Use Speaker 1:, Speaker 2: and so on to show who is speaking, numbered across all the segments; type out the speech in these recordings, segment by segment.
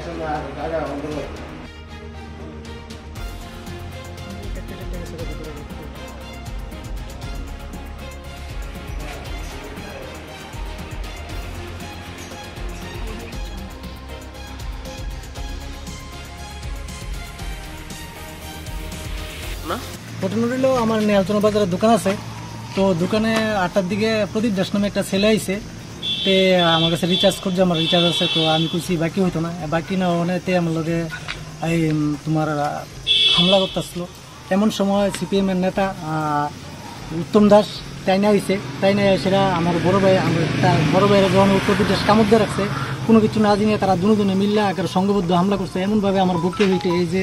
Speaker 1: ঘটনা হলো আমার নেহালচন্দ্র বাজারের দোকান আছে, তো দোকানে 8টার দিকে প্রদীপ দাস নামে একটা ছেলে আইছে। তে আমার কাছে রিচার্জ করছে, আমার রিচার্জ আছে, তো আমি খুশি বাকি হইতো না, বাকি না অনেতে আমার লগে এই তোমার হামলা করতেছিল। এমন সময় সিপিএমের নেতা উত্তম দাস তাইনা হয়েছে, তাইনা সেটা আমার বড় ভাই, তার বড় ভাইয়ের যখন উত্তরপ্রদেশ কামড় দিয়ে রাখছে, কোনো কিছু না জানিয়ে তারা দুজনে মিললে আকার সংঘবদ্ধ হামলা করছে। এমনভাবে আমার বুকে ভিটে, এই যে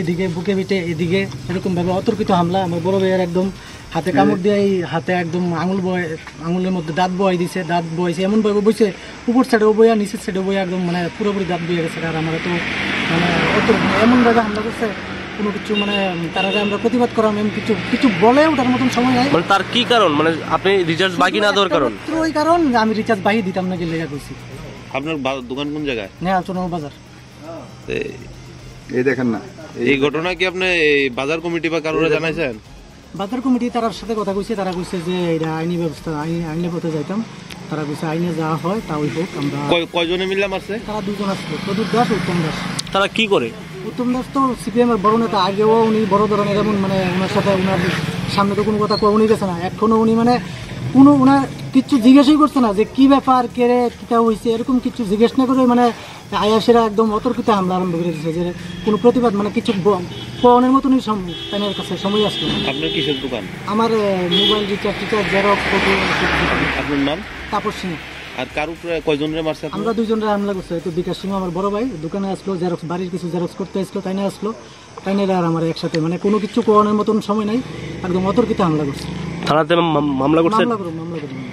Speaker 1: এদিকে বুকে ভিটে এদিকে এরকমভাবে অতর্কিত হামলা। আমার বড় ভাইয়ের একদম হাতে কামড় দিয়ে হাতে একদম আঙুলের মধ্যে দাঁত বয় দিছে, দাঁত বয়েছে এমনভাবে বইছে, উপর সাইডে বইয়া নিচের সাইডে বইয়া একদম মানে পুরোপুরি দাঁত বইয়া গেছে। আর আমার তো মানে এমনভাবে হামলা করছে, কোনো কিছু মানে তারা আমরা প্রতিবাদ করাম এমন কিছু বলে ওটার মতন সময় নাই।
Speaker 2: মানে তার কি কারণ, মানে আপনি রিচার্জ বাকি না দেওয়ার কারণ?
Speaker 1: ওই কারণ আমি রিচার্জ বাকি দিতাম না, গেলে কইছি।
Speaker 2: আপনার দোকান কোন জায়গায়?
Speaker 1: নেহালচন্দ্র বাজার।
Speaker 3: এই দেখেন না,
Speaker 2: এই ঘটনা কি আপনি বাজার কমিটি বা কারোর জানাইছেন?
Speaker 1: বাজার কমিটি তার সাথে কথা কইছে, তারা কইছে যে এটা আইনি ব্যবস্থা, আইনের পথে যাইতাম। তারা কইছে আইনে যাওয়া হয় তা ওই হোক। আমরা
Speaker 2: কয়জনে মিললাম আছে?
Speaker 1: তারা দুজন আসলো, প্রদীপ দাস, উত্তম দাস।
Speaker 2: তারা কি করে?
Speaker 1: উত্তম দাস তো সিপিএম এর বড় নেতা, আগেও উনি বড় ধরনের এমন মানে ওনার সাথে ওনার সামনে তো কোনো কথা উনি গেছে না, এখনো উনি মানে কোনো ওনার কিছু জিজ্ঞাসাই করছে না যে কি ব্যাপার, কে রে কিটা হয়েছে, এরকম কিছু জিজ্ঞেস না করে মানে আয়াসেরা একদম অতর্কিত হামলা আরম্ভ করে দিয়েছে। যে কোনো প্রতিবাদ মানে কিছু পনের মতনই তাদের কাছে সময় আসলো।
Speaker 2: আপনার কিসের দোকান?
Speaker 1: আমার মোবাইল রিচার্জ জেরক্স।
Speaker 2: আপনার নাম?
Speaker 1: তাপস সিং।
Speaker 2: আর কার উপরে কয়জনের মারছে?
Speaker 1: আমরা দুইজনের হামলা করছে। তো বিকাশ সিং আমার বড় ভাই দোকানে আসলো, জেরক্স বাড়ির কিছু জেরক্স করতে আসলো, তাই না আসলো, তাই না আর আমার একসাথে মানে কোনো কিছু কোয়ানোর মতন সময় নাই, একদম অতর্কিত হামলা করছে।
Speaker 2: থানাতে মামলা করছে?
Speaker 1: মামলা করুন।